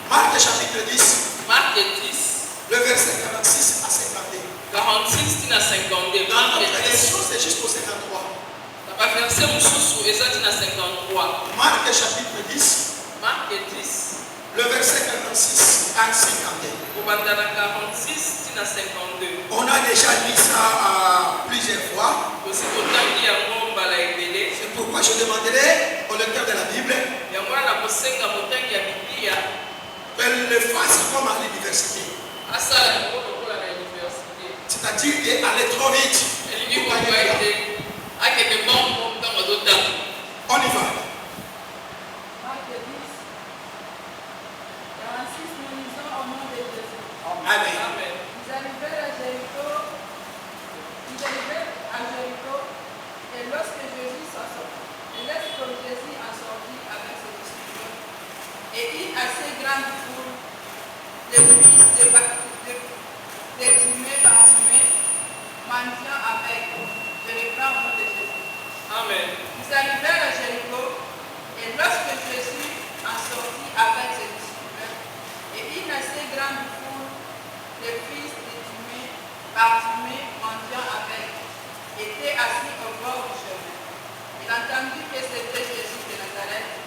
Marc chapitre 10. Marc 10. Le verset 46 à 52. 46 na 52. Dans notre version, c'est jusqu'au 53. Verset mususu ezati na 53. Marc chapitre 10. Marc 10. Le verset 46 à 52. Kobandana 46 na 52. On a déjà lu ça plusieurs fois. C'est pourquoi je demanderai au lecteur de la Bible qu'elle le fasse comme à l'université. C'est-à-dire d'aller trop vite. On y va. Amen. Ils arrivèrent à Jéricho, et lorsque Jésus en sortit avec ses disciples, et une assez grande foule de fils d'exhumés Bartimée, mendiant avec, je reprends au nom de Jésus. Amen. Ils arrivèrent à Jéricho, et lorsque Jésus en sortit avec ses disciples, et une assez grande foule de fils d'exhumés Bartimée, mendiant avec, était assis au bord du chemin. Il entendit que c'était Jésus de Nazareth,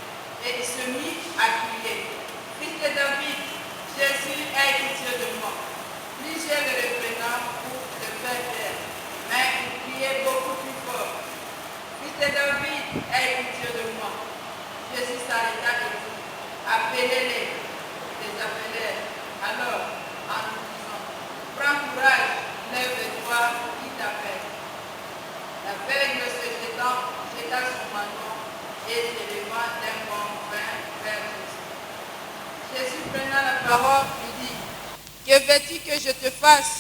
et il se mit à crier: Fils de David, Jésus, aie pitié de moi. Plusieurs le reprenant pour le faire taire, mais il criait beaucoup plus fort: Fils de David, aie pitié de moi. Jésus s'arrêta et dit: Appelez-les. Les appelèrent alors en lui disant: Prends courage, lève-toi, il t'appelle. L'aveugle se jeta son menton et se levant d'un bond vint vers Jésus. Jésus prenant la parole lui dit: Que veux-tu que je te fasse?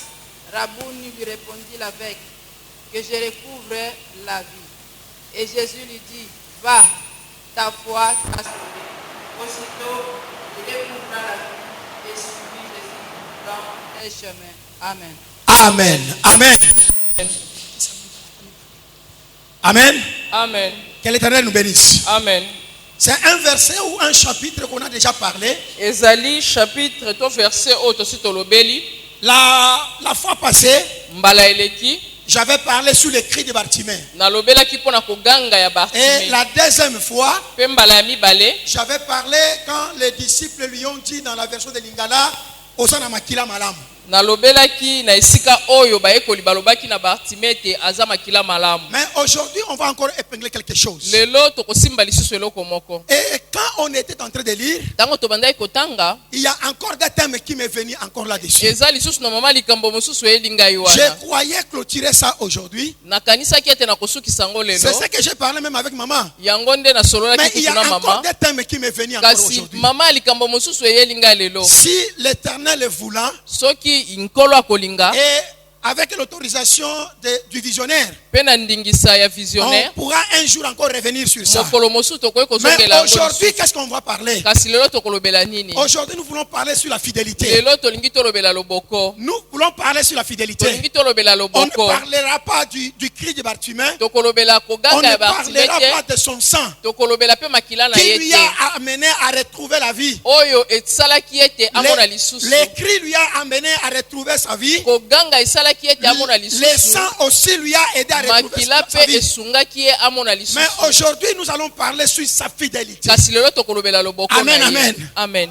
Rabouni, lui répondit l'aveugle, que je recouvre la vie. Et Jésus lui dit: Va, ta foi t'a sauvé. Aussitôt, il recouvra la vie et suivit Jésus dans les chemins. Amen. Amen. Amen. Amen. Amen. Que l'Éternel nous bénisse. Amen. C'est un verset ou un chapitre qu'on a déjà parlé. Ezali chapitre to verset otosi tolobeli. La fois passée, Mbala eleki. j'avais parlé sur les cris de Bartimée. Nalobela ki pona koganga ya Bartimée. Et la deuxième fois, Pe mbala ya mibale. j'avais parlé quand les disciples lui ont dit dans la version de Lingala, Osana makila malam. Nalobela ki na esika oyo bayekoli balobaki na Bartimée te aza makila malamu. Mais aujourd'hui, on va encore épingler quelque chose. Lelo tokosimba lisusu eloko moko. Et quand on était en train de lire, Tango tobandai kotanga, il y a encore des thèmes qui m'est venu encore là-dessus. eza lisusu na mama likambo mosusu elingai wana. Je croyais clôturer ça aujourd'hui. Nakanisa ki ete na kosukisa ngo lelo. C'est ce que j'ai parlé même avec maman. Yango nde na solola Mais ki il y a kuna encore mama. des thèmes qui m'est venu encore Kasi aujourd'hui. mama likambo mosusu elingai lelo. Si l'Éternel est voulant, Soki inkolo akolinga et avec l'autorisation du visionnaire, pe na ndingisa ya on visionnaire. pourra un jour encore revenir sur ça. Mokolo mosusu tokoki Mais kozongela yango aujourd'hui, lisusu. qu'est-ce qu'on va parler? Kasi lelo tokolobela nini? Aujourd'hui, nous voulons parler sur la fidélité. Lelo tolingi tolobela loboko. Nous voulons parler sur la fidélité. Tolingi tolobela On ne loboko. parlera pas du cri de Bartimée. Tokolobela On koganga ne ya Bartimée parlera te. pas de son sang Tokolobela pe makila na qui ye lui te. a amené à retrouver la vie. Oyo esalaki ete amona lisusu. Les cris lui a amené à retrouver sa vie. Koganga esalaki ete amona Le lisusu. sang aussi lui a aidé à retrouver Makila sa pe vie. esungaki ye amona lisusu. Mais aujourd'hui, nous allons parler sur sa fidélité. Kasi lelo tokolobela loboko Amen, na ye. amen. Amen.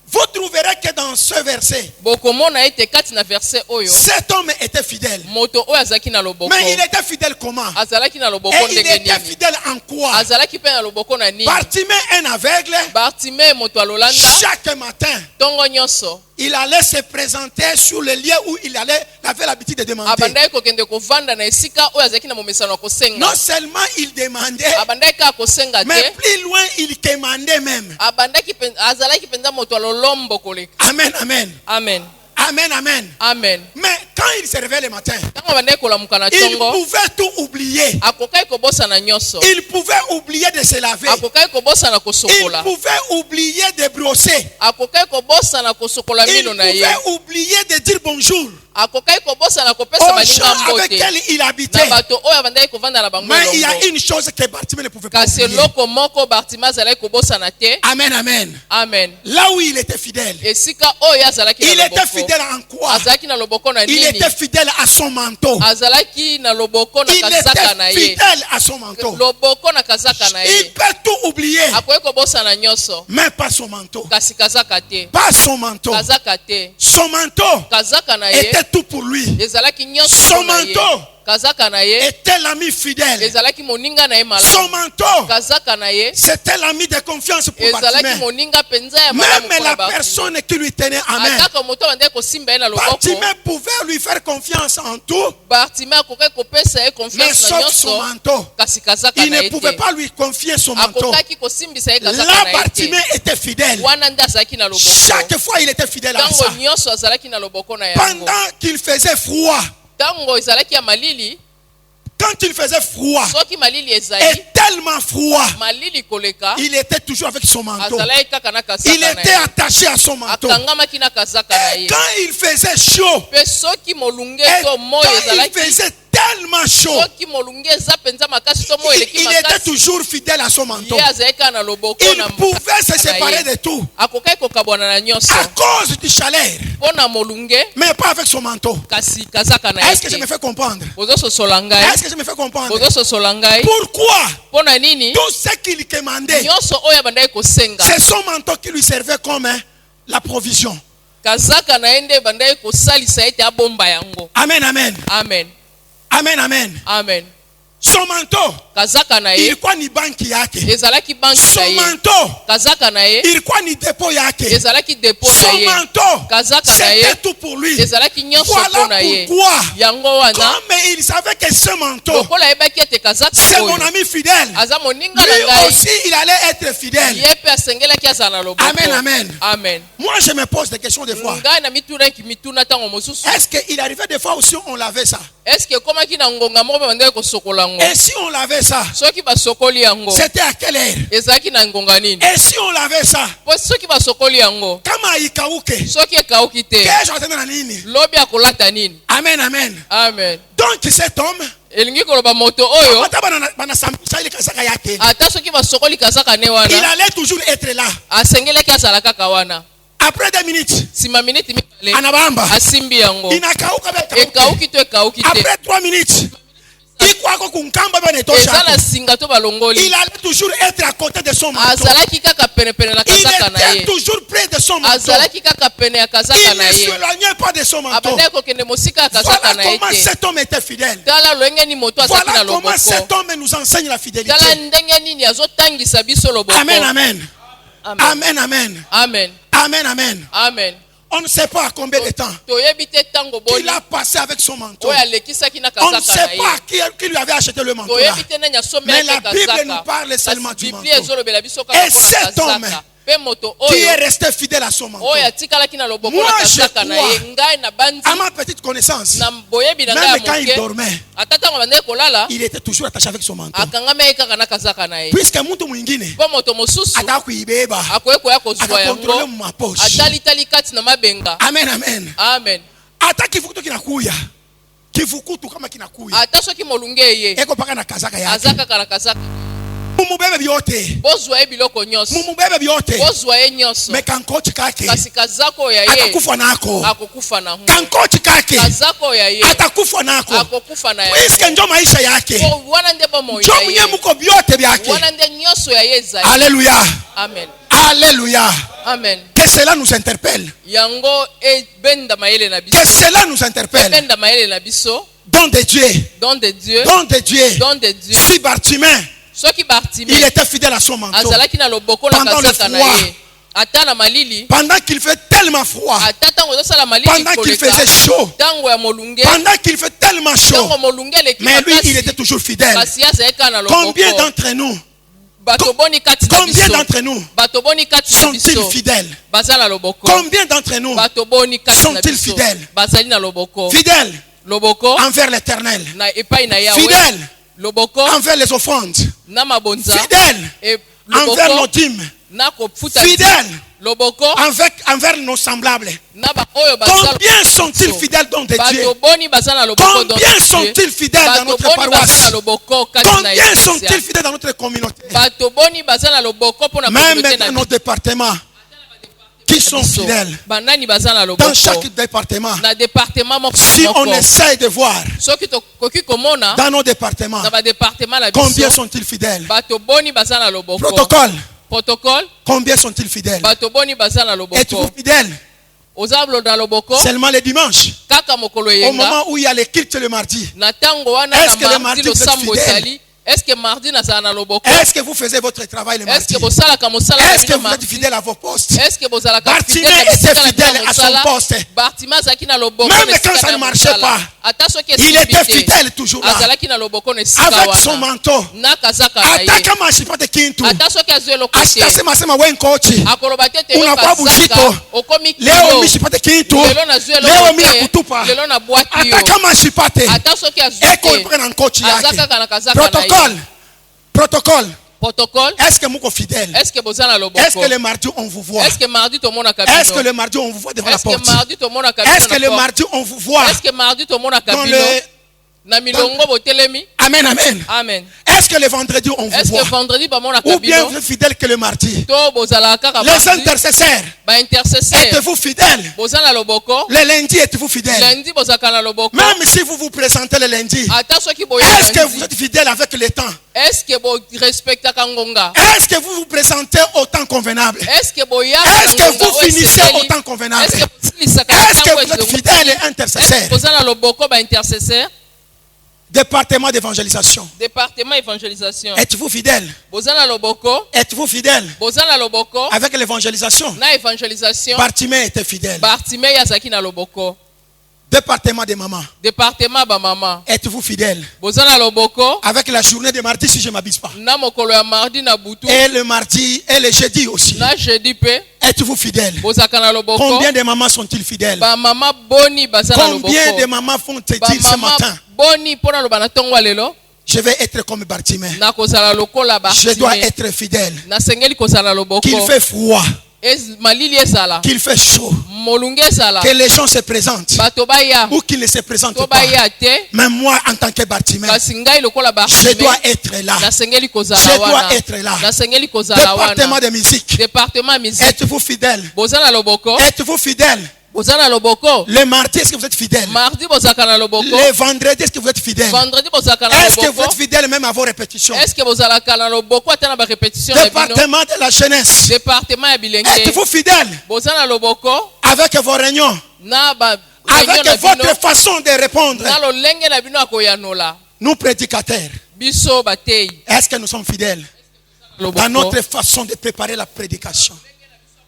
Vous trouverez que dans ce verset, bokomona ete kati na verset oyo cet homme était fidèle. moto oyo azalaki na loboko Mais il était fidèle comment? azalaki na loboko Et il ndenge était nini fidèle en quoi? azalaki pe na loboko na nini Bartimée, un aveugle, Bartimée moto alolanda chaque matin, tongo nyonso il allait se présenter sur le lieu où il avait l'habitude de demander. abandaki kokende kovanda na esika oyo azalaki na momesano ya kosenga Non seulement il demandait, abandaki kaka kosenga mais te plus loin, il commandait même. azalaki mpenza moto alolombo koleka. Amen, amen. Amen. Amen, amen. Amen. Mais quand il se réveillait le matin, Ntango abandaki kolamuka na il tongo pouvait tout oublier. akokaki kobosana nyonso Il pouvait oublier de se laver. akokaki kobosana Il kosokola pouvait oublier de brosser. akokaki kobosana kosokola Il mino na ye pouvait oublier de dire bonjour akokaki kobosana kopesa aux baninga gens avec mbote lesquels il na habitait. bato oyo abandaki kovanda na bango Mais il y a elongo une chose que Bartimée ne pouvait pas kasi oublier. eloko moko Bartimée azalaki kobosana te. Amen, amen. Amen. Là où il était fidèle, esika oyo azalaki il na était loboko fidèle en quoi? azalaki na loboko na Il nini était fidèle à son manteau. azalaki na loboko na Il kazaka na était ye fidèle à son manteau. loboko na kazaka na Il ye peut tout oublier, akoki kobosana nyonso mais pas son manteau. kasi kazaka te Pas son manteau. kazaka te Son manteau kazaka na ye était tout pour lui. ezalaki nyonso Son mpo na ye manteau kazaka na ye était l'ami fidèle. ezalaki moninga na ye Son malamu manteau, kazaka na ye c'était l'ami de confiance pour ezalaki Bartimée. moninga mpenza ya malamu Même mpona la Bartimée. personne qui lui tenait à main, ataka moto abandaki kosimba ye na loboko Bartimée pouvait lui faire confiance en tout, Bartimée akokaki kopesa ye mais confiance na sauf son nyonso manteau. kasi kazaka Il na ne ye pouvait te pas lui confier son manteau. akokaki kosimbisa ye kazaka Là, na ye te Bartimée était fidèle. wana nde azalaki na loboko Chaque fois, il était fidèle à ntango ça. nyonso azalaki na loboko na yango Pendant qu'il faisait froid, ntango ezalaki ya malili quand il faisait froid, soki malili ezali et tellement froid, malili koleka il était toujours avec son manteau. azalaki kaka na Il kazaka na était ye attaché à son manteau. akangamaki na kazaka na Et ye quand il faisait chaud, mpe soki molunge et to moi quand il ezalaki faisait tellement chaud, soki molunge eza mpenza makasi to moi eleki il était makasi toujours fidèle à son manteau. ye azalaki kaka na loboko Il na pouvait se na séparer ye de tout akokaki kokabwana na nyonso à cause du chaleur, mpo na molunge mais pas avec son manteau. kasi kazaka na ye Est-ce que je me te fais comprendre? ozososola ngai Est-ce que je me fais comprendre? ozososola ngai Pourquoi mpo na nini tout ce qu'il commandait, nyonso oyo abandaki kosenga c'est son manteau qui lui servait comme la provision. kazaka na ye nde ebandaki kosalisa ete abomba yango. Amen, amen. Amen. Amen, amen. Amen. Son manteau, kazaka na ye ilikuwa ni banki yake. ezalaki banki na Son ye manteau, kazaka na ye ilikuwa ni dépôt yake. ezalaki depo na Son ye manteau, kazaka na ye c'était tout pour lui. ezalaki nyonso Voilà mpo na ye pourquoi, yango wana comme il savait que ce manteau, lokola ayebaki ete kazaka c'est mon oyo ami fidèle, aza moninga na lui ngai aussi, il allait être fidèle. ye mpe asengelaki azala na loboko. Amen, amen. Amen. Moi, je me pose des questions des fois. ngai na mitunaki mituna ntango mosusu Est-ce qu'il arrivait des fois aussi on lavait ça? eske ekomaki na ngonga moko mpe bandaki kosokola yango Et si on lavait ça, soki basokoli yango c'était à quelle heure? ezalaki na ngonga nini Et si on lavait ça, po soki basokoli yango kama ikauke, soki ekauki te kesho atenda na nini? lobi akolata nini. Amen, amen. Amen. Donc cet homme, elingi koloba moto oyo hata banasambisa ile kazaka yake, ata soki basokoli kazaka ne il wana allait toujours être là. asengelaki azala kaka wana Après 2 minutes, nsima miniti mibale anabamba, asimbi yango inakauka ekauki to ekauki te Après 3 minutes, ikwako kunkamba bana eza etosha. na singa to balongoli Il allait toujours être à côté de son manteau. azalaki kaka penepene na Il kazaka na était ye toujours près de son manteau. azalaki kaka pene ya kazaka Il na ne ye s'éloignait pas de son manteau. abandaki kokende mosika ya kazaka Voilà na ye comment te cet homme était fidèle. tala lolenge nini moto azalaki Voilà na comment loboko cet homme nous enseigne la fidélité. tala ndenge nini azotangisa biso loboko. Amen, amen. Amen. Amen, amen. Amen. Amen, amen. Amen. On ne sait pas combien de temps toyebi te ntango boni il a passé avec son manteau. oyo alekisaki na On ne kazaka sait na ye pas qui lui avait acheté le manteau là. toyebi te nani Mais la asomelaki Bible nous kazaka parle seulement kasi du biblia manteau. ezolobela biso Et kaka mpona cet homme kazaka mpe moto qui oyo est resté fidèle à son manteau. oyo atikalaki na loboko Moi, na je kazaka na ye crois, ngai na bandi à ma petite connaissance, na boyebi na ngai ya même quand il moke dormait, ata ntango bandaki kolala il était toujours attaché avec son manteau. akangamaki kaka na kazaka na ye Puisque mtu mwingine mpo moto mosusu ataka kuibeba, akoki koya kozwa akakontrole yango mu mapoche. atalitali kati na mabenga. Amen, amen. Amen. Hata kivukutu kinakuya, kivukutu kama kinakuya, ata soki molunge eye eko paka na kazaka yake. aza kaka na kazaka Mumubebe byote, bozwa ye biloko nyonso mumubebe byote. bozwa ye nyonso Me kankochi kake kasi kazako ya ye atakufa nako. akokufa na hu Kankochi kake kazako ya ye atakufa nako. akokufa na Puisque yango njo maisha yake. po wana nde bomoi Njo na mwenye ye muko byote byake. wana nde nyonso ya ye ezali. Alléluia. Amen. Alléluia. Amen. Que cela nous interpelle. Yango ebenda mayele na biso. Que cela nous interpelle. Ebenda mayele na biso. Don de Dieu. Don de Dieu. Don de Dieu. Don de Dieu. Si Bartimée, Soki Bartimée, il était fidèle à son manteau. azalaki na loboko na Pendant le kazaka na froid. ye. Ata na malili. Pendant qu'il fait tellement froid. Ata tango ezosala malili Pendant qu'il koleka. faisait chaud. Tango ya molunge. Pendant qu'il fait tellement chaud. Tango molunge eleki Mais lui, makasi. il était toujours fidèle. Kasi azalaka na loboko. Combien d'entre nous, Bato boni kati na combien biso. d'entre nous Bato boni kati na sont-ils biso. fidèles? Baza na loboko. Combien d'entre nous Bato boni kati na sont-ils biso. fidèles? Bazali na loboko. fidèles Loboko envers l'éternel, na epai na Yahweh. fidèles Loboko envers les offrandes, na mabonza. fidèles E envers nos loboko dîmes, na kofuta. fidèles Loboko envers nos semblables. na ba oyo bazala. Combien sont-ils fidèles dans des dieux? Bato boni bazala loboko dans Combien sont-ils fidèles dans notre paroisse? loboko kati na Combien sont-ils ecclesia. fidèles dans notre communauté? Bato boni bazala loboko pona Même communauté dans na nos départements, qui sont fidèles. banani bazala Dans loboko chaque département, na département moko si on moko. essaye de voir Soki tokoki komona dans nos départements, na ba département la combien biso. sont-ils fidèles? Bato boni bazala loboko. Protocole, combien sont-ils fidèles? Bato boni bazala loboko. Êtes-vous fidèles Ozablo na loboko. seulement les dimanches? Kaka mokolo Au yenga. moment où il y a les cultes le mardi, Na tango wana Est-ce que le na mardi mardi lo vous êtes sambo fidèle? sali. Est-ce que mardi na zana loboko? est-ce que vous faisiez votre travail le Est-ce mardi? que bosala ka mosala na Est-ce que bino vous êtes mardi? fidèles à vos postes? Est-ce que bozala ka Bartimée fidèle na était bisika na fidèle bino à son mosala? poste. Bartimée azalaki na loboko Même na quand esika ça na ne marchait mosala. pas, Ata soki il esimbi était te, fidèle toujours là. azalaki na loboko na esika Avec son wana. manteau. Na kazaka na ye. Ata kama asipate kintu, Ata soki azwi eloko te. asitasema sema we nkochi, akoloba te te unakuwa bushito. kazaka okomi leo kilo. mishipate kintu, Lelo nazwi leo eloko mina te. kutupa. Lelo na bwaki yo. Ata kama asipate, Ata soki azwi eko te. ipre na nkochi yake. Azaka na kazaka na ye. Protocole. Protocole. Est-ce que mouko fidèle? Est-ce que bozana loboko? Est-ce que le mardi on vous voit? Est-ce que mardi to mona kabino? Est-ce que le mardi on vous voit devant la Est-ce que porte? mardi to mona kabino? Est-ce que le mardi on vous voit Est-ce que mardi to mona dans kabino? le... Na milongo botelemi? Amen, amen. Amen. Est-ce que le vendredi on vous Est-ce que voit? vendredi ba mona Ou bien kabino? vous êtes fidèle que le mardi? To bozala kaka Les mardi. intercesseurs, Ba intercesseur. êtes-vous fidèles? Bozana loboko? Le lundi, êtes-vous fidèles? Lundi bozaka na loboko? Même si vous vous présentez le lundi, Ata soki boya est-ce que vous lundi. êtes fidèle avec le temps? Est-ce que bo respecta kangonga? Est-ce que vous vous présentez au temps convenable? Est-ce que boya Est-ce que vous finissez au temps convenable? Est-ce que silisaka Est-ce que tango vous êtes ezongo? fidèle et Est-ce que intercesseur? bozana loboko ba intercesseur? Département d'évangélisation, Département évangélisation. êtes-vous fidèle? Bozana loboko? Êtes-vous fidèle Bozana loboko? avec l'évangélisation? Na évangélisation. Bartimée était fidèle. Bartimée yazaki na loboko. Département des mamans, Département ba mama. êtes-vous fidèle Bozana loboko? avec la journée de mardi si je ne m'abuse pas? Na mokolo ya mardi na butu. Et le mardi et le jeudi aussi. Na jeudi pe. Êtes-vous fidèle? Bozaka na loboko. Combien de mamans sont-ils fidèles? Ba mama boni bazana loboko. Combien de mamans font te Ba dire ce mama matin, boni pona loba na tongo lelo? je vais être comme Bartimée. Na kozala lokola Je dois Bartimée. être fidèle. Na sengeli kozala loboko. Qu'il fait froid, Malili ezala. qu'il fait chaud, Molunge ezala. que les gens se présentent Bato baya. ou qu'ils ne se présentent To pas. baya te. Mais moi, en tant que Bartimée, Kasi ngai lokola je Bartimée. dois être là. Na sengeli kozala Je dois wana. être là. Na sengeli kozala Département wana. de musique, Département musique. êtes-vous fidèle? Bozana loboko? Êtes-vous fidèle? Bozana loboko? Le mardi, est-ce que vous êtes fidèle? Mardi bozaka na loboko? Le vendredi, est-ce que vous êtes fidèle? Vendredi bozaka na Est-ce que vous loboko? êtes fidèle même à vos répétitions? Est-ce que bozalaka na loboko ata na ba répétition na bino? Département de la jeunesse, Département ya bilenge. êtes-vous fidèle Bozana loboko? avec vos réunions, Na ba réunion avec na bino. votre façon de répondre? Na lolenge na bino akoyanola. Nous prédicateurs, Biso batei. est-ce que nous sommes fidèles Loboko. dans notre façon de préparer la prédication,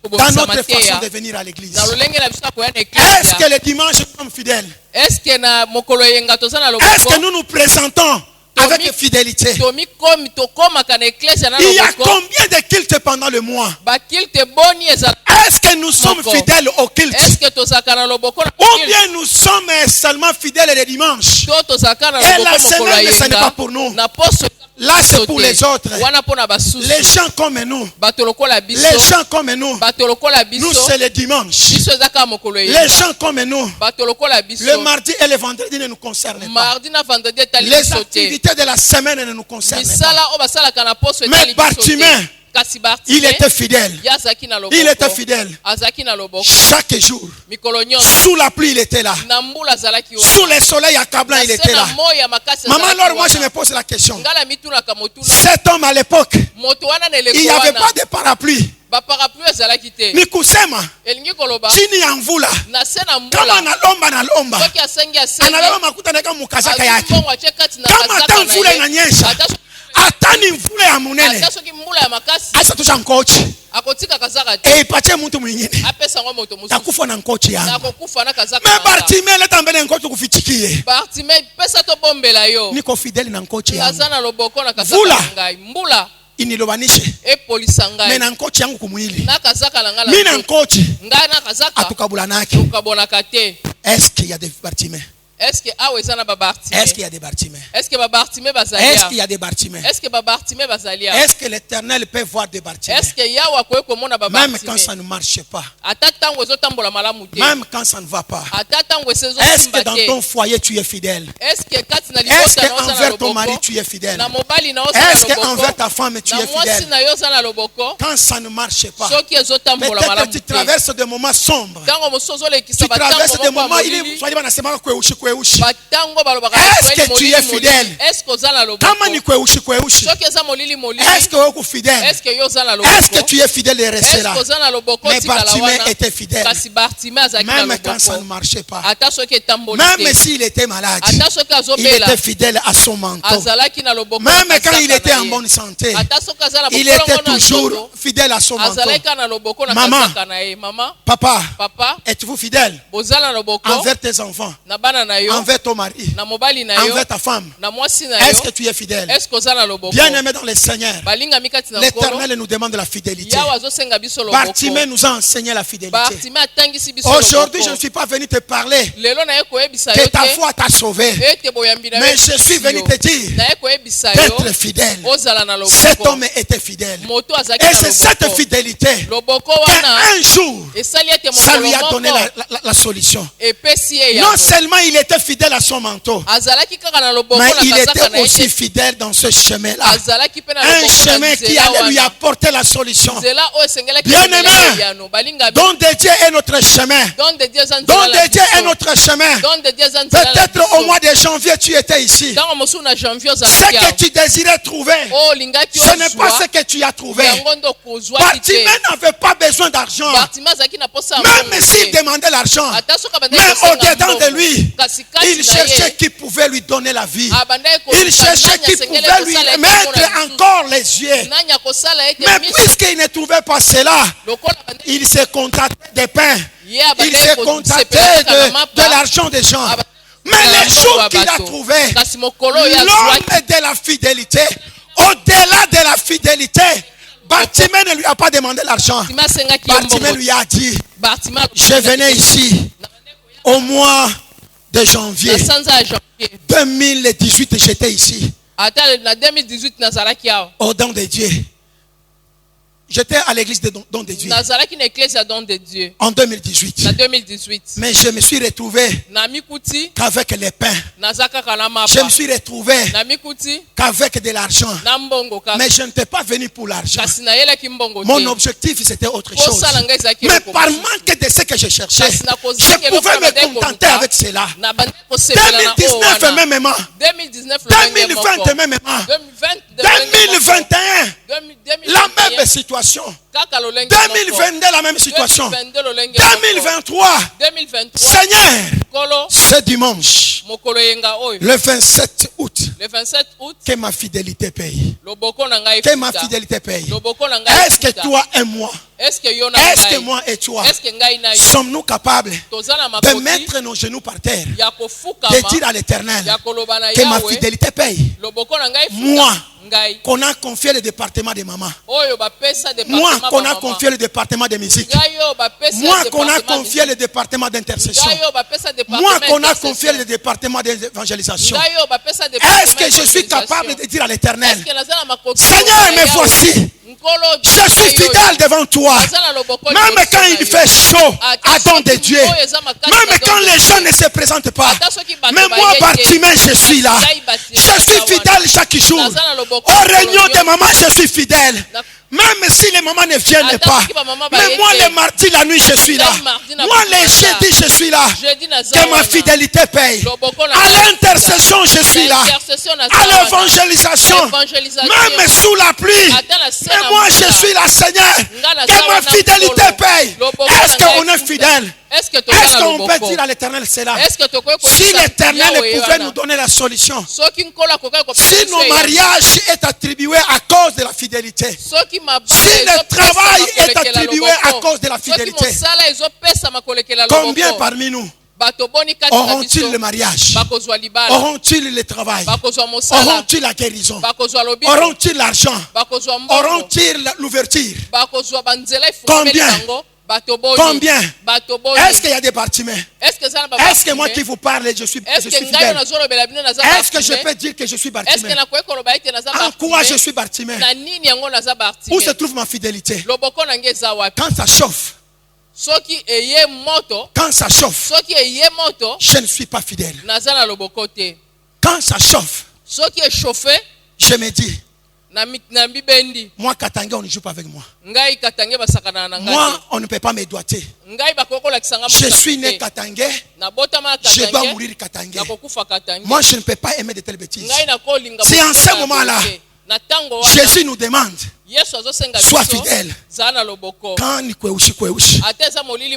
dans notre façon de venir à l'église? Na lolenge na biso akoya na Est-ce eklezia. que le dimanche nous sommes fidèles? Est-ce que na mokolo yenga tozana Est-ce que loboko? nous nous présentons avec fidélité? Tomi komi tokomaka na eklezia na Il y a loboko. combien de cultes pendant le mois? Bakilte boni ezala. Est-ce que nous sommes Moko. fidèles au culte? Est-ce que tozaka na loboko na Ou kilte? bien nous sommes seulement fidèles les dimanches? To tozaka na Et loboko la mokolo semaine, ya ce n'est pas yenga. pour nous. Na poso Là, c'est pour les autres. wana pona basusu. Les gens comme nous, Bato lokola biso. les gens comme nous, Bato lokola nous biso. c'est le dimanche. Biso ezaka mokolo Les yenga. gens comme nous, Bato lokola biso. le mardi et le vendredi ne nous concernent pas. Mardi na vendredi etali Les biso te. activités de la semaine ne nous concernent pas. Misala o basalaka na poso Mais etali biso te. Bartimée, kasi Il Bartimée était fidèle. ye azalaki na loboko Il était fidèle. azalaki na loboko Chaque jour. mikolo nyonso Sous la pluie, il était là. na mbula azalaki Sous le soleil accablant, il était là. moi ya makasi Maman, azalaki alors moi je wana. me pose la question. ngala mitunaka motuna Cet homme à l'époque, moto wana na il eleko n'y avait wana pas de parapluie. baparapluie ezalaki te Ni kusema, elingi koloba chini ya mvula. na se na Kama mbula analomba. soki asengi Anabeba makuta ndeka mukazaka yake. mbongo atie kati na Kama kazaka hata na mvula ye. inanyesha. Ata soki- Hata ni mvula ya munene. ata soki mbula ya makasi Asa tusha nkochi. akotika kazaka te E ipatie mtu mwingine. apesa ngo moto mosusu Takufa na nkochi yangu. nakokufa na kazaka Me na nga. Bartimée leta mbele nkochi kufichikie. Bartimée pesa tobombela yo Niko fidèle na nkochi yangu. aza na loboko na kazaka Mvula. na ngai mbula Inilobanishe. epolisa Me ngai na nkochi yangu kumwili. na kazaka na nga na Mi na nzoto. nkochi. ngai na kazaka Atukabulanaki. okabonaka te Est-ce qu'il y a des Bartimée? est-ce que awa eza na babartime Est-ce qu'il y a des Bartimée? est-ce que babartime bazali Est-ce awa qu'il y a des Bartimée? est-ce que babartime bazali awa Est-ce que l'Éternel peut voir des Bartimée? est-ce que yawa akoki komona Même quand ça babartime ne marche pas. ata ntango ezotambola malamu te Même quand ça ne va pas. ata ntango ese Est-ce que ezosimba dans te ton foyer tu es fidèle? est-ce que kati na Est-ce libota na yo oza na qu'envers ton mari loboko tu es fidèle? na mobali na yo Est-ce oza na qu'envers loboko ta femme tu na es mwasi fidèle? na yo oza na loboko Quand ça ne marche pas. soki ezotambola Peut-être malamu que tu te traverses des moments sombres. ntango mosusu ozolekisa Tu traverses batango des moko ya moments, il est molili soit banasema kweushi kweushi. batango balobaka Est-ce que molili, tu es molili, fidèle? est-ce que oza na loboko Kama ni kweushi kweushi. soki eza molili molili Est-ce que tu es fidèle? est-ce que yo oza na Est-ce que loboko tu es fidèle et resté est-ce là? que oza na loboko Mais tikala Bartimée wana était fidèle. kasi Bartimée azalaki na Même quand ça ne loboko marchait pas. ata soki etamboli Même te s'il était malade. ata soki Il azobela était fidèle à son manteau. azalaki na loboko Même na quand il kazaka était na en ye. bonne santé. ata soki aza na Il était bokolongo na toujours nzoto fidèle à son manteau. azalaki na loboko na Maman. kazaka na ye mama Papa, papa êtes-vous fidèle boza na loboko envers tes enfants, na bana na yo envers ton mari, na mobali na yo envers ta femme? na mwasi na Est-ce yo que tu es fidèle? est-ce que oza na loboko Bien-aimé dans le Seigneur, balingami kati na nkolo l'Éternel nous demande la fidélité. yawe azosenga biso Bartimée loboko nous a enseigné la fidélité. Bartimée atangisi biso Aujourd'hui, je ne loboko suis pas venu te parler lelo naye koyebisa que yo ta te foi t'a sauvé, ete boyambi na yo mais je suis venu te dire naye koyebisa yo d'être fidèle. ozala na Cet loboko homme était fidèle. moto azalaki Et na c'est cette loboko fidélité loboko wana qu'un jour, esali ete ça lui a mokolo donné moko la solution. epesi ye Non yango seulement il était fidèle à son manteau, azalaki kaka na loboko mais na il kazaka na était ye aussi te fidèle dans ce chemin-là. azalaki mpe na Un loboko na chemin qui nzela allait lui wana apporter la solution. nzela oyo esengelaki Bien-aimé, esengelaki yano balinga Don de Dieu est notre chemin. don de dieu eza Don nzela na de Dieu est biso notre chemin. don de dieu eza nzela na Peut-être au biso mois de janvier, tu étais ici. ntango mosusu na janvier Ce ozalaki que awa tu désirais trouver, oyo olingaki ce n'est pas ce ozwa que tu as trouvé. yango nde okozwaki te Bartimée n'avait pas besoin d'argent. Bartimée azalaki na posa ya Même mbongo s'il te demandait l'argent, ata soki mais abandaki kosenga au-dedans de mbongo lui, kasi il kati na cherchait ye qui pouvait lui donner la vie. abandaki Il koluka cherchait nani qui asengeli pouvait lui kosala ete mettre mona lisusu encore les yeux. nani akosala ete Mais miso puisqu'il ne trouvait pas cela, lokola abandaki il se contentait des pains. ye Il abandaki se contentait kosepela kaka na de mapa l'argent des gens. Aba- Mais les jours qu'il a bato. trouvé, kasi mokolo oyo l'homme azwaki de la fidélité, au-delà de la fidélité, Bartimée ne lui a pas demandé l'argent. Bartimée asengaki ye Bartimée mbongo lui a dit, Bartimée je venais ici au mois de janvier na sanza ya janvier 2018, j'étais ici, ata na 2018 nazalaki awa au don de Dieu. J'étais à l'église de don de Dieu nazalaki na eklise ya don de dieu en 2018. na 2018 Mais je me suis retrouvé na mikuti qu'avec les pains. naza kaka na Je mapa me suis retrouvé na mikuti qu'avec de l'argent. na mbongo kaka Mais je n'étais pas venu pour l'argent. kasi nayelaki mbongo Mon te objectif, c'était autre chose. posala ngai ezalaki Mais eloko par mosusu. manque de ce que je cherchais, kasi na je kozanga eloko pouvais na me bandaki contenter koluka avec cela. na bandaki kosepela na oyo 2019 wana même, 2019 lolenge moko 2020 même, 2021, 2021 la même situation. kaka lolenge moko 2022, la même situation. 2022 lolenge moko 2023, 2023 Seigneur, kolo ce dimanche, mokolo yenga oyo le 27 août, le 27 août que ma fidélité paye. loboko na ngai Que ma efuta. fidélité paye. loboko na ngai Est-ce que efuta. toi et moi, est-ce que yo na est-ce que ngai moi et toi, est-ce que ngai na yo sommes-nous capables toza na de makoki mettre nos genoux par terre, ya de kofukama dire à l'Éternel ya koloba na que ma yawe fidélité paye? loboko na ngai efuta. Moi, ngai qu'on a confié le département de maman. oyo bapesa Moi, département qu'on a ba confié le département de musique. ngai oyo bapesa Moi, qu'on a département confié le département d'intercession. ngai oyo bapesa département Moi, qu'on a intercession. confié le département d'évangélisation. ngai oyo bapesa département Est-ce que je suis d'évangélisation. capable de dire à l'Éternel, Est-ce que naza na makoki Seigneur, na me yawe? voici. Nkolo, Je suis ngai oyo. fidèle devant toi. Naza na loboko Même liboso quand na il yo. fait chaud à don de Dieu. Même quand les gens ne se présentent pas. Mais moi, Bartimée, je suis là. Je suis fidèle chaque jour. Au réunion de maman, je suis fidèle. Même si les mamans ne viennent Attends, pas. si ma maman Mais va moi, aider. les mardis, la nuit, je suis là. Les mardis, na Moi, beaucoup les matin. jeudis, je suis là. Jeudi, na Que ma zawana. fidélité paye. Loboko na À zawana. l'intercession, je suis là. L'intercession na À zawana. l'évangélisation. L'évangélisation. Même sous la pluie. Attends, la scène Mais moi, à je Moussa. suis là, Seigneur. Nga na Que ma zawana fidélité solo. paye. Loboko Est-ce na qu'on ngai est futa. fidèle? Est-ce que Est-ce qu'on peut Loboko? dire à l'Éternel cela? Est-ce que tokoki Si kobisa l'Éternel Yawe pouvait wana? nous donner la solution. Soki nkola kokai kopesa Si biso nos ya- mariages est attribué à cause de la fidélité. Soki mabala Si le ezopesa travail est makolekela attribué loboko. à cause de la Soki fidélité. mosala ezopesa makolekela Combien loboko. parmi nous Bato boni kati na auront-ils biso le mariage? bakozwa libala Auront-ils le travail? bakozwa mosala Auront-ils la guérison? bakozwa lobiko Auront-ils l'argent? bakozwa mbongo Auront-ils l'ouverture? bakozwa banzela efungameli Combien? bango bato boni Combien? bato boni Est-ce qu'il y a des bâtiments? est-ce que ça na Est-ce que moi qui vous parle, je suis est-ce que ngai fidèle? nazolobela bino naza Est-ce que je Bartimée? peux dire que je suis est-ce que Bartimée? nakoki koloba ete naza En quoi je Bartimée? suis Bartimée? na nini yango naza Où Bartimée? se trouve ma fidélité? loboko na ngai eza wapi Quand ça chauffe, soki eye moto quand ça chauffe, soki eye moto je ne suis pas fidèle. naza na loboko te Quand ça chauffe, soki echauffe je me dis, na mibendi moi, Katanga, on ne joue pas avec moi. ngai katange basakana na ngai Moi, te. on ne peut pas me doiter. ngai bakoki kolakisa nga Je mosapi suis né te. Katangais, nabotama na je dois katange mourir Katangais. nakokufa katange Moi, je ne peux pas aimer de telles bêtises. ngai nakolinga C'est en mosala ce ya moment-là, boye te. na ntango wana Jésus nous demande, yesu azosenga sois biso fidèle. zala na loboko Quand il kweushi, ata eza molili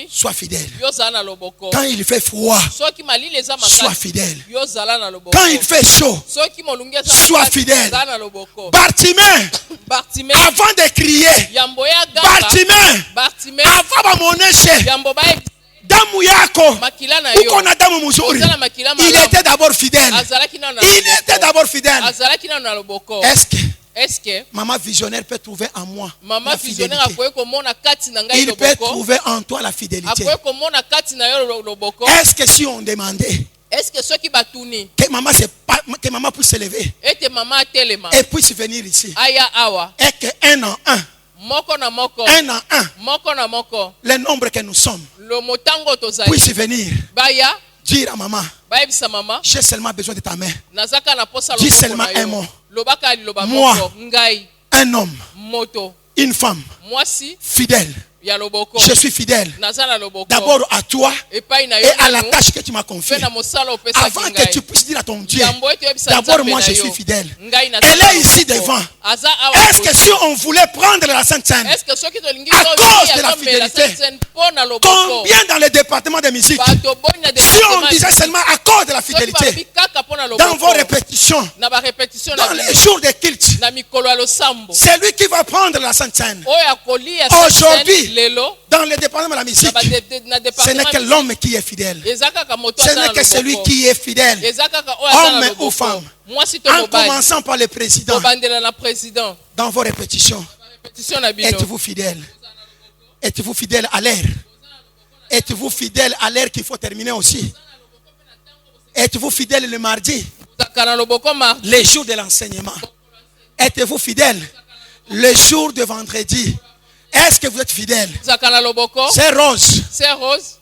sois fidèle. yo zala na loboko Quand il fait froid, soki malili eza sois makasi fidèle. yo zala na loboko Quand il fait chaud, soki molungi eza sois makasi, fidèle. zala na loboko Bartimée, Bartimée avant de crier, yambo ya gamba Bartimée, Bartimée avant bamoneshe yambo bayebisa damu yako, makila na uko yo na damu mzuri. oza na makila Il malamu était d'abord fidèle. azalaki nano na Il était loboko d'abord fidèle. azalaki nano na loboko Est-ce que est-ce que maman visionnaire peut trouver en moi mama la visionnaire fidélité? akoki komona kati na ngai Il peut loboko trouver en toi la fidélité. akoki komona kati na yo loboko Est-ce que si on demandait est-ce que soki batuni que maman puisse se lever ete mama atelema et puisse venir ici, aya awa et que un en un, moko na moko moko na moko le nombre que nous sommes, lo motango tozali puisse venir baya dire à maman, bayebisa mama j'ai seulement besoin de ta main. nazaka na posa Dis loboko seulement na un yo mot. lobaka liloba Moi. moko ngai Un homme, moto une femme, mwasi fidèle. ya loboko Je suis fidèle naza na loboko d'abord à toi epai na yo et à la nanu, tâche que tu m'as confiée. mpe na mosala opesaki Avant que ngai tu puisses dire à ton Dieu, yambo ete oyebisa d'abord Nzambe moi na je yo. suis fidèle. Ngai naza Elle na est ici loboko. devant. aza awa Est-ce que si on voulait prendre la Sainte Seine, est-ce que soki tolingi à cause de la tomela fidélité, mpo na loboko combien dans le département de musique, bato boni na si on disait seulement à cause de la soki fidélité, balobi kaka mpo na dans vos loboko répétitions, na barépétition na dans les bino jours de culte, na mikolo ya losambo c'est lui qui va prendre la Sainte Seine. oyo akolia Aujourd'hui, lelo dans le département de la musique, na ce n'est que département l'homme qui est fidèle. eza kaka moto Ce aza n'est na que celui loboko qui est fidèle. eza kaka oyo aza na Homme ou loboko femme. mwasi to En mobali commençant par le président, kobandela na président dans vos répétitions, répétition na bino êtes-vous fidèle? Êtes-vous fidèle à l'heure? Êtes-vous fidèle à l'heure qu'il faut terminer aussi? Êtes-vous fidèle le mardi, ozaka na loboko mardi les jours de l'enseignement? Êtes-vous fidèle le jour de vendredi? Est-ce que vous êtes fidèle? ozaka na loboko C'est rose. c'est rose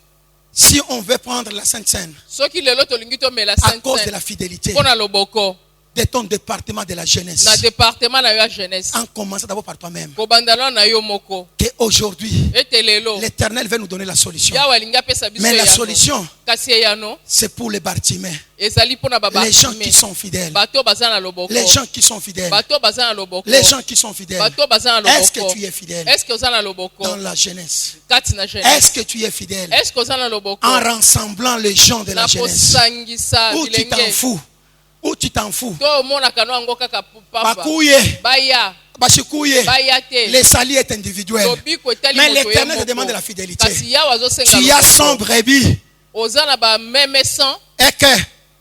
Si on veut prendre la Sainte Seine soki lelo tolingi tomela à cause de la sainte fidélité mpo na loboko de ton département de la jeunesse, na département na yo ya jeunesse en commençant d'abord par toi-même, kobandana na yo moko qu'aujourd'hui, ete lelo l'Éternel veut nous donner la solution. yawe alingi apesa biso Mais la eyano. solution, kasi eyano c'est pour les Bartimées, ezali mpo na les gens babartime qui sont fidèles, bato baza na loboko les gens qui sont fidèles, bato baza na loboko les gens qui sont fidèles. bato baza na Est-ce que loboko tu es fidèle est-ce que oza na loboko dans la jeunesse? kati na jeunesse Est-ce que tu es fidèle est-ce que oza na loboko en rassemblant les gens de la na jeunesse? kosangisa Ou tu t'en bilenge fous? Ou tu t'en fous? to omonaka no yango kaka pamba Bakuye, baya bashikuye, baya te les salis est individuel. lobiko etali Mais moto ye l'Éternel te moko. demande la fidélité. kasi yawe azosenga Tu as 100 loboko brebis oza na bameme 100 et que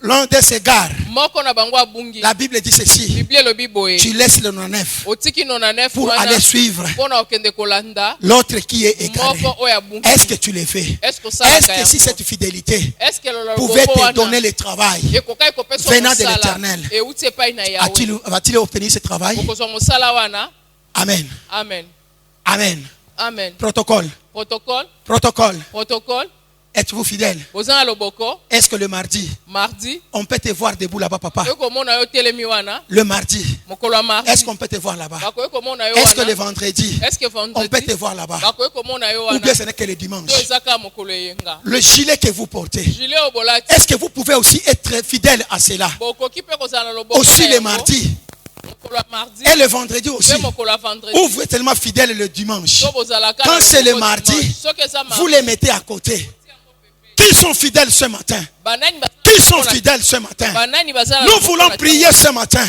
l'un de ces gars, moko na bango abungi la Bible dit ceci, biblia elobi boye tu laisses le 99 otiki 99 pour wana aller suivre mpo na okende kolanda l'autre qui est égaré. moko oyo abungi Est-ce que tu le fais? est-ce que Est-ce osalaka que si yango cette fidélité est-ce que pouvait loboko te wana donner le travail, ekokai kopesa venant de mosala l'Éternel, euti epai na yawe va-t-il obtenir ce travail? okozwa mosala wana Amen. amen Amen. amen Protocole. protocole Protocole. protocole Êtes-vous fidèle? Boza na loboko. Est-ce que le mardi, Mardi. on peut te voir debout là-bas, papa? Eko mona yo telemi wana. Le mardi, Mokolo mardi. est-ce qu'on peut te voir là-bas? Bako eko mona yo Est-ce que wana. le vendredi, Est-ce que on vendredi? peut te voir là-bas? Bako eko mona yo Ou wana. bien ce n'est que le dimanche? To ezaka mokolo yenga. Le gilet que vous portez, Gilet obolati. est-ce que vous pouvez aussi être fidèle à cela? Boko kipe kozala na loboko. Aussi le mardi Mokolo mardi. et le vendredi aussi. Pe mokolo vendredi. Ou vous êtes tellement fidèle le dimanche. To bozalaka. Quand c'est le mardi, vous les mettez à côté. Qui sont fidèles ce matin? Qui sont fidèles ce matin? Nous voulons prier ce matin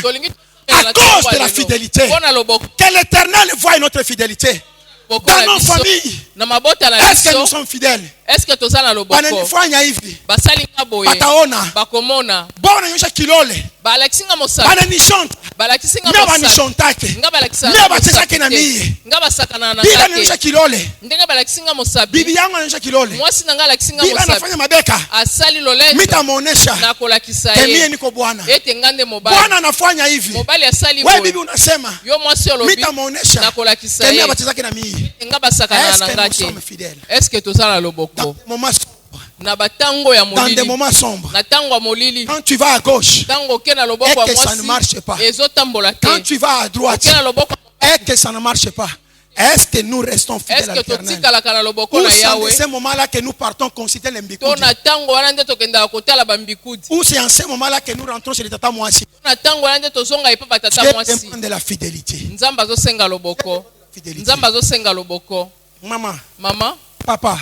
à cause de la fidélité. Que l'Éternel voie notre fidélité. Dans nos familles, est-ce que nous sommes fidèles? Est-ce que tozala loboko? Bananifanya hivi. Basalinga boye. Bataona. Bakomona. Bona nyosha kilole. Balaksinga mosapi. Bananishonta. Balakisinga Nga mosapi. banishontate. Nga balakisa. Nga batesaki na miye. Nga basakana na Bila nyosha kilole. Ndenge balakisinga mosapi. Bibi yangu nyosha kilole. Mwasi nanga lakisinga Bibi mosapi. anafanya mabeka. Asali loleza. Mitamuonesha. Na kolakisa Temie ye. niko bwana. Ete ngande mobali. Bwana anafanya hivi. Mobali asali Wewe boye. bibi unasema. Yo mwasi olobi. Mitamuonesha. Na kolakisa Temie ye. batesaki na miye. Nga basakana Est-ce na que nous ngate. sommes fidèles? Est-ce que tozala Dans loboko? des moments sombres. Na batango ya Dans des molili. moments sombres. Na tango ya molili. Quand tu vas à gauche Tango ke na loboko et ya que ça ne marche mwasi. pas. Ezotambola te. Quand tu vas à droite Ke na loboko. et que ça ne marche pas, est-ce que nous restons Est-ce fidèles à que l'Éternel? totikalaka na loboko Ou na c'est en Yahweh? ce moment-là que nous partons consulter les To mbikudi? na tango wana nde tokendaka kotala bambikudi. Ou c'est en ce moment-là que nous rentrons chez les tata Moissi? To na tango wana nde tozonga epa batata Dieu mwasi. demande de la fidélité. Nzambe azosenga loboko. Fidélité. Nzambe azosenga loboko. Maman, Mama, papa,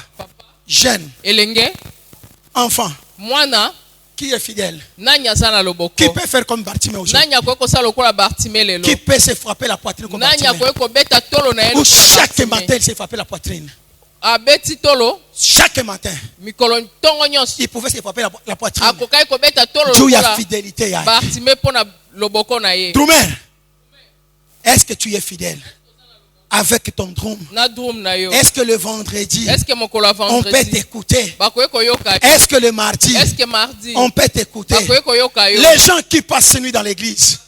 jeune, elenge, enfant, mwana, qui est fidèle? nani aza na loboko? Qui peut faire comme Bartimée aujourd'hui? Nani akoki kosala lokola Bartimée lelo? Qui peut se frapper la poitrine comme Nani Bartimée? akoki kobeta tolo na ye Ou lokola chaque matin Bartimée? il s'est frappé la poitrine. Abeti tolo, Chaque matin, mikolo ntongo nyonso. il pouvait se frapper la poitrine. Akokaki kobeta tolo Dieu, il y a lokola fidélité. ya. Bartimée mpona loboko na ye. Drummer, est-ce que tu es fidèle avec ton drum? Na drum na yo. Est-ce que le vendredi, Est-ce que mokolo ya on peut vendredi t'écouter? bakoki koyoka? Est-ce que le mardi, Est-ce que mardi on peut t'écouter? bakoki koyoka yo? Les gens qui passent cette nuit dans l'église,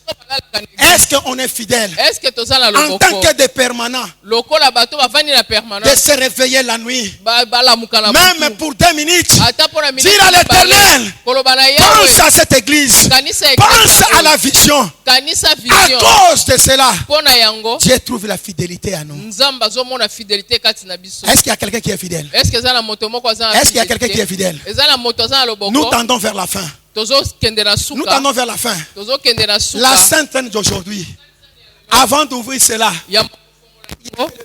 est-ce qu'on est fidèle Est-ce que tozala en tant loboko? que des permanents Lokola bato bavandi na de permanence. se réveiller la nuit, Balamuka na même butu. pour 2 minutes? Ata pona minute Dire à l'Éternel, koloba na pense Yahweh. à cette église, Kanisa pense à la vision. kanisa À vision. cause de cela, Pona yango Dieu trouve la fidélité à nous. Nzambe azomona fidélité kati na biso. Est-ce qu'il y a quelqu'un qui est fidèle? Est-ce que eza na moto moko aza na Est-ce qu'il y a quelqu'un qui est fidèle? Eza na moto aza na Nous loboko. tendons vers la fin. Tozokende na Nous suka. tendons vers la fin. Tozokende na La suka. Sainte Seine d'aujourd'hui. Avant d'ouvrir cela, Ya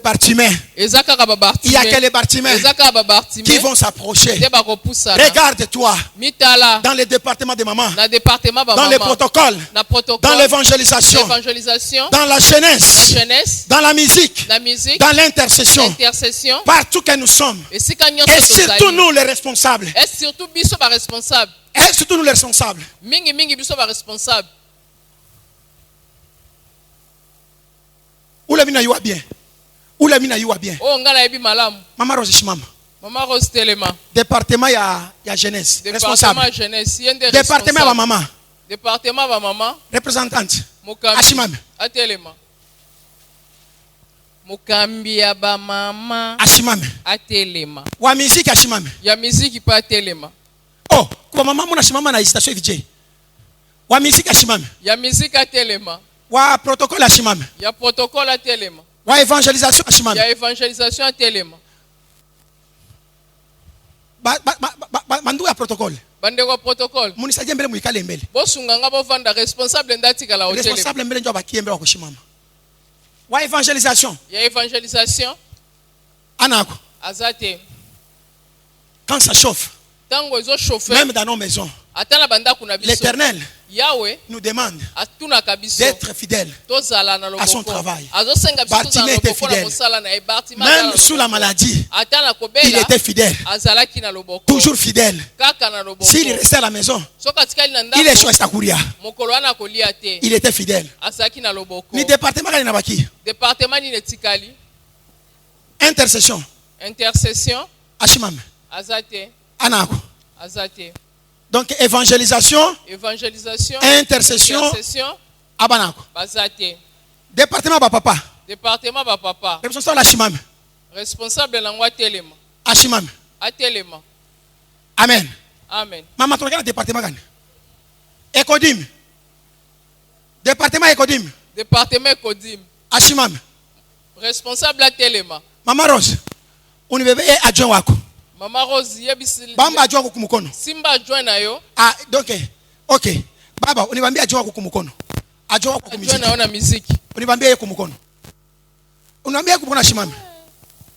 Bartimée, eza kaka ba il y a que Bartimée. les Bartimée Eza kaka ba qui Bartimée. vont s'approcher. Te bakopusana. Regarde-toi Mitala dans les départements de maman, na département ba dans les mama. protocoles, Na protocole. dans l'évangélisation, L'évangélisation. dans la jeunesse, Jeunesse. dans la musique, La musique. dans l'intercession, Intercession. partout que nous sommes. Esika nyonso Et surtout tozali. nous les responsables. Et surtout biso ba responsable. Et surtout nous les responsables. Mingi biso ba responsable. Où la mina youa bien? Où la mina youa bien? Oh ngala yebi malamu. Maman Rose Shimama. Mama Rose Telema. Département il y a jeunesse. Responsable. Département jeunesse. Yende Département ba maman. Département ba mama. Représentante. Mukambi. Ashimame. Atelema. Mukambi ya ba mama. Ashimame. Atelema. Wa musique Ashimame. Ya musique pa atelema. Oh, kwa maman muna Ashimama na hésitation VJ. Wa musique Ashimame. Ya musique atelema. Wa protocole Ashimame. Ya protocole atelema. Wa évangélisation Ashimame. Ya évangélisation atelema. Bandu ya protocole. Bandeko protocole. Munisaje mbele muikale mbele. Bosunganga bovanda responsable ndatika la hotel. Responsable mbele njo bakie mbele wakushimama. Wa évangélisation. Ya évangélisation. Anako. Azate. Quand ça chauffe, Tango ezo chauffer. même dans nos maisons, Atala banda kuna biso. l'Éternel Yahweh nous demande atuna kabiso. d'être fidèle. Tozala na loboko. à son travail. Azo senga biso Bartimée na était loboko na fidèle. mosala na Bartimée. Même sous la maladie, Atala il kobela. était fidèle. Azalaki na loboko. Toujours fidèle. Kaka na loboko. S'il restait à la maison, Soka tikali na il ndako. est choisi à courir. Mokolo wana kolia te. Il était fidèle. Azalaki na loboko. Ni département kali na baki. Département ni netikali. Intercession. Intercession. Ashimam. Azate. Anako. Azate. Donc évangélisation, Évangélisation. intercession, Intercession. abanako. Bazate. Département ba papa. Département ba papa. Responsable Ashimam. Responsable na ngwa telema. Ashimam. Atelema. Amen. Amen. Maman, tu regardes le département. Ekodim. Département Ekodim. Département Ekodim. Ashimam. Responsable à Telema. Maman Rose. On y va adjoint wako. Maman Rose, yebisi. Bamba adjoint wako kumukono. Simba adjoint na yo. Ah, donc, ok. Baba, on y va adjoint wako kumukono. Adjoint wako kumuziki. Adjoint na muziki. On y va bien kumukono. On y va bien kumukono Ashimam.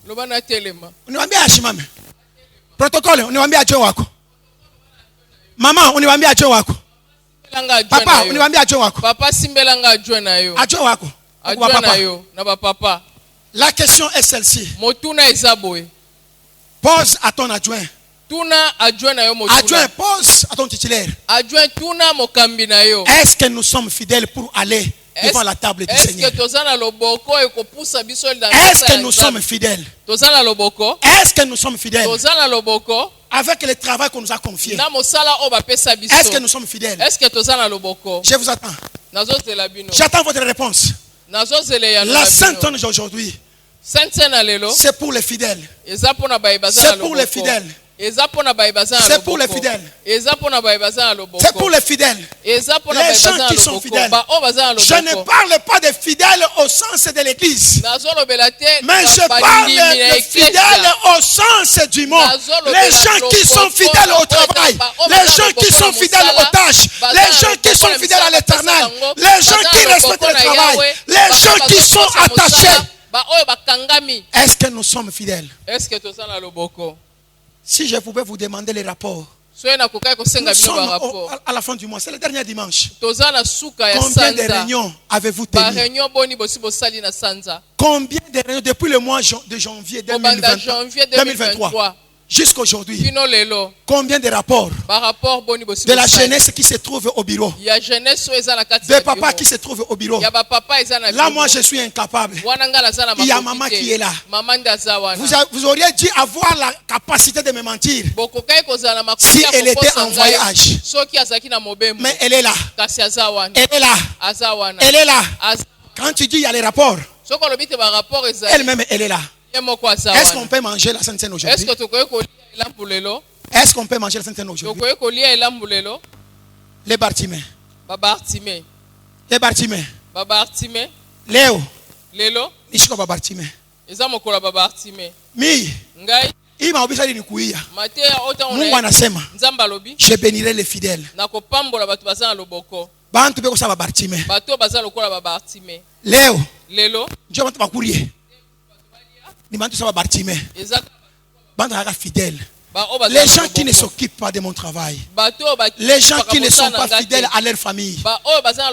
Lobana Telema. On y va bien Ashimam. Protocole, on y va bien adjoint wako. Maman, on y va bien adjoint wako. Papa, on y va bien adjoint wako. Papa simbelanga adjoint na yo. Adjoint wako. Adjoint na yo, na ba papa. La question est celle-ci. Motuna ezaboe. Pose à ton adjoint. Tuna adjoint na yo motuna. Adjoint, pose à ton titulaire. Adjoint tuna mokambi na yo. Est-ce que nous sommes fidèles pour aller devant la table du Seigneur? Est-ce que nous sommes fidèles? Est-ce que nous sommes fidèles avec le travail qu'on nous a confié? Est-ce que nous sommes fidèles? Je vous attends. J'attends votre réponse. La sainte tonne d'aujourd'hui, c'est pour les fidèles. C'est pour les fidèles. C'est pour les fidèles. C'est pour les fidèles. Les gens qui sont fidèles. Je ne parle pas des fidèles au sens de l'église, mais je parle des fidèles au sens du monde. Les gens qui sont fidèles au travail, les gens qui sont fidèles aux tâches, les gens qui sont fidèles à l'éternel, les gens qui respectent le travail, les gens qui sont attachés. Est-ce que nous sommes fidèles? Si je pouvais vous demander les rapports, nous sommes à la fin du mois, c'est le dernier dimanche. Combien de réunions avez-vous tenu? Combien de réunions depuis le mois de janvier 2023 jusqu'à aujourd'hui? Combien de rapports de la jeunesse qui se trouve au bureau, de papa qui se trouve au bureau? Là, moi, je suis incapable. Il y a maman qui est là. Vous auriez dû avoir la capacité de me mentir si elle était en voyage. Mais elle est là. Elle est là. Elle est là. Quand tu dis il y a les rapports, elle-même, elle est là. Est-ce qu'on peut manger la Sainte Seine aujourd'hui? Est-ce qu'on peut manger la Sainte Seine aujourd'hui? Les Bartimées. Les Bartimées. Léo. Nishiko Bartimée. Mi. Il m'a obligé de nous courir. Mungu anasema, je bénirai les fidèles. Bantu beko sa Bartimée. Léo. Je vais te courir. Les gens qui ne s'occupent pas de mon travail, les gens qui ne sont pas fidèles à leur famille,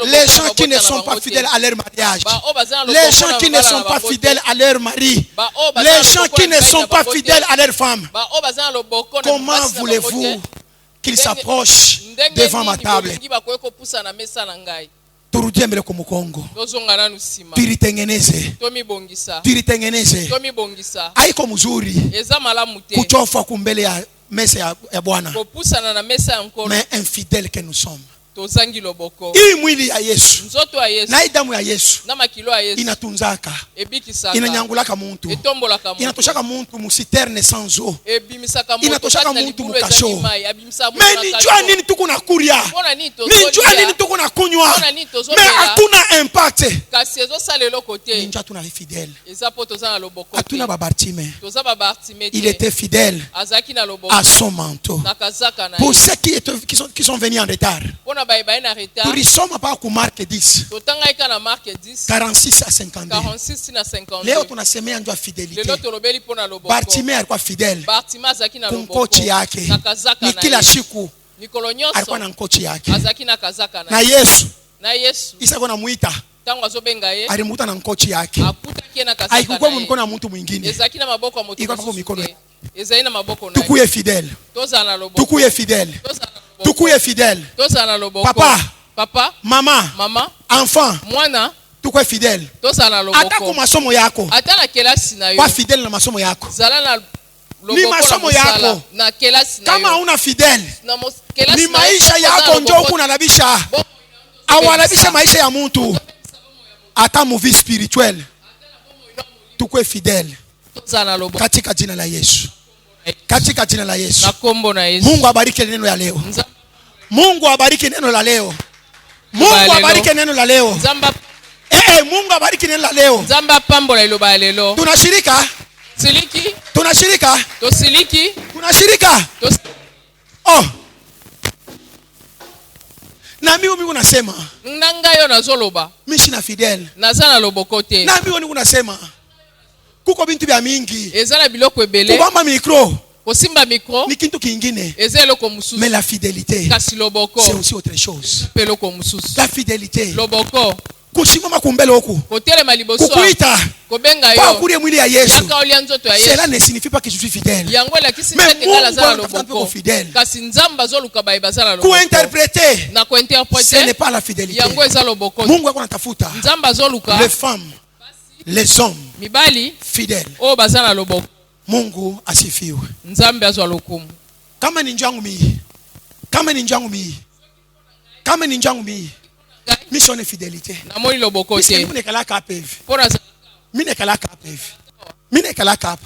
les gens qui ne sont pas fidèles à leur mariage, les gens qui ne sont pas fidèles à leur mari, les gens qui ne sont pas fidèles à leur femme, comment voulez-vous qu'ils s'approchent devant ma table? Turudie mbele kwa Mungu. Turitengeneze. Haiko mzuri kuchofa kumbele ya mesa ya Bwana. Mais infidèle que nous sommes. Hii mwili ya Yesu na hii damu ya Yesu inatunzaka, inanyangulaka muntu, inatoshaka muntu musiterne sans eau, inatoshaka muntu mukasho. Mais nijua nini tuko na kuria, nijua nini tuko na kunywa, mais hakuna impact. Ninja tuna fidèle, hatuna Bartimée. Il était fidèle à son manteau. Pour ceux qui sont venus en retard, nous sommes pas au Marc 10, 46 à 52. Léo tunasemea ndio fidélité. Bartimée alikuwa fidèle kwa kochi yake, ni kila siku alikuwa na kochi yake. Na Yesu Isa kuna muita, alimuita na kochi yake. Haikuwa mkono wa mtu mwingine, ilikuwa kwa mikono. Tukuye fidèle, tukuye fidèle. Tukuye fidèle. Papa, maman, enfant, tukuye fidèle. Ata kwa masomo yako, kwa fidèle na masomo yako. Ni masomo yako. Kama una fidèle, ni maisha yako ndio kunalabisha. Awalabisha maisha ya mtu. Ata vie spirituelle. Tukuye fidèle. Katika jina la Yesu. Katika jina la Yesu. Na kombo na Yesu. Mungu abariki neno ya leo. Mungu abariki neno la leo. Mungu abariki neno la leo. Mungu abariki neno la leo. Nzamba pambo la iloba lelo. Tunashirika. Siliki. Tunashirika. Tosiliki. Tunashirika. Na mimi unasema. Nanga yo nazoloba. Mishina fidèle. Nazana lobokote. Na mimi unasema. Kuko bintu bya mingi. Ezala biloko ebele. Kubamba micro. Kosimba micro. Ni kintu kingine. Ezelo ko mususu. Mais la fidélité. Kasi loboko. C'est aussi autre chose. Pelo ko mususu. La fidélité. Loboko. Kusimama kumbele oku. Kotele maliboso. Kukuita. Kobenga yo. Kwa kuria mwili ya Yesu. Yaka olia nzoto ya Yesu. Cela ne signifie pas que je suis fidèle. Yango la kisi sete ngala zala loboko. Kasi nzamba zoluka ba ibazala loboko. Interpréter. Na ko interpréter. Ce n'est pas la fidélité. Yango eza loboko. Mungu ako natafuta. Nzamba zoluka. Les femmes, les hommes mibali fidèles. O bazala loboko. Mungu asifiwe. Nzambe azwa lokumu. Kama ni njangu mii. Kama ni njangu mii. Kama ni njangu mii. Mission de fidélité. Na moni loboko te. Mine kala kapev. Pona mine kala kapev. Mine kala kap.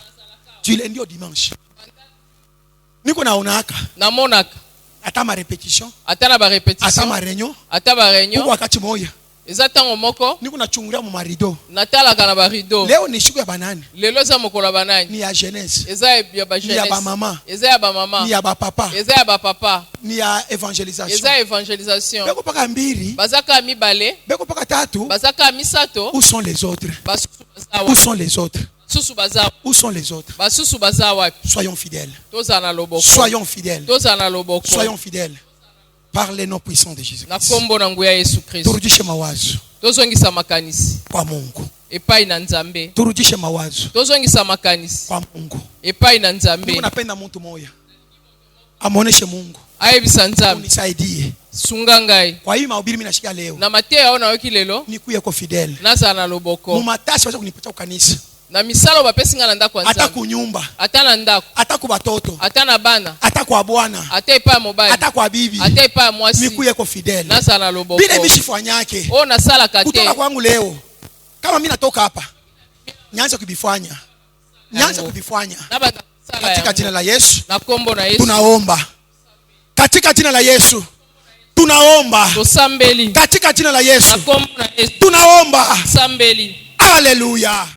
Du lundi au dimanche. Niko naonaka. Na monaka. Ata ma répétition. Ata na ba répétition. Ata ma réunion. Ata ba réunion. Kwa wakati moja. Eza tango moko. Niko nachungulia mu marido. Natala kana ba rido. Leo ni siku ya banani. Lelo za mokolo banani. Ni ya jeunesse. Eza ya ba jeunesse. Ni ya ba mama. Eza ya ba mama. Ni ya ba papa. Eza ya ba papa. Ni ya evangelisation. Eza evangelisation. Beko paka mbiri. Bazaka mibale. Beko paka tatu. Bazaka misato. Où sont les autres? Basusu bazawa. Où sont les autres? Susu bazawa. Où sont les autres? Basusu bazawa. Soyons fidèles. Tozana loboko. Soyons fidèles. Tozana loboko. Soyons fidèles. Par les noms puissants de Jésus. Na kombo na nguya Yesu Kristo. Turudishe mawazo. Tozongisa makanisi. Kwa Mungu. Epai na Nzambe. Turudishe mawazo. Tozongisa makanisi. Kwa Mungu. Epai na Nzambe. Mungu napenda mtu moja. Amuoneshe Mungu. Ayebisa Nzambe. Unisaidie. Sungangai. Kwa hiyo mahubiri mimi nashika leo. Na Mateo ona wiki lelo. Nikuye kwa fidèle. Naza na loboko. Mumatasi wacha kunipatia kanisa. Na misalo bapesinga na ndako Nzambe. Ata kunyumba. Ata na ndako. Ata kwa batoto. Ata na bana. Ata kwa bwana. Ata ipa mobile. Ata kwa bibi. Ata ipa mwasi. Nikuye kwa fidèle. Naza na loboko. Bile bishifanyake. O na sala kate. Kutoka kwangu leo. Kama mimi natoka hapa. Nyanza kubifanya. Nyanza kubifanya. Katika jina la Yesu. Na kombo na Yesu. Tunaomba. Katika jina la Yesu. Tunaomba. Tosambeli. Katika jina la Yesu. Na kombo na Yesu. Tunaomba. Sambeli. Hallelujah.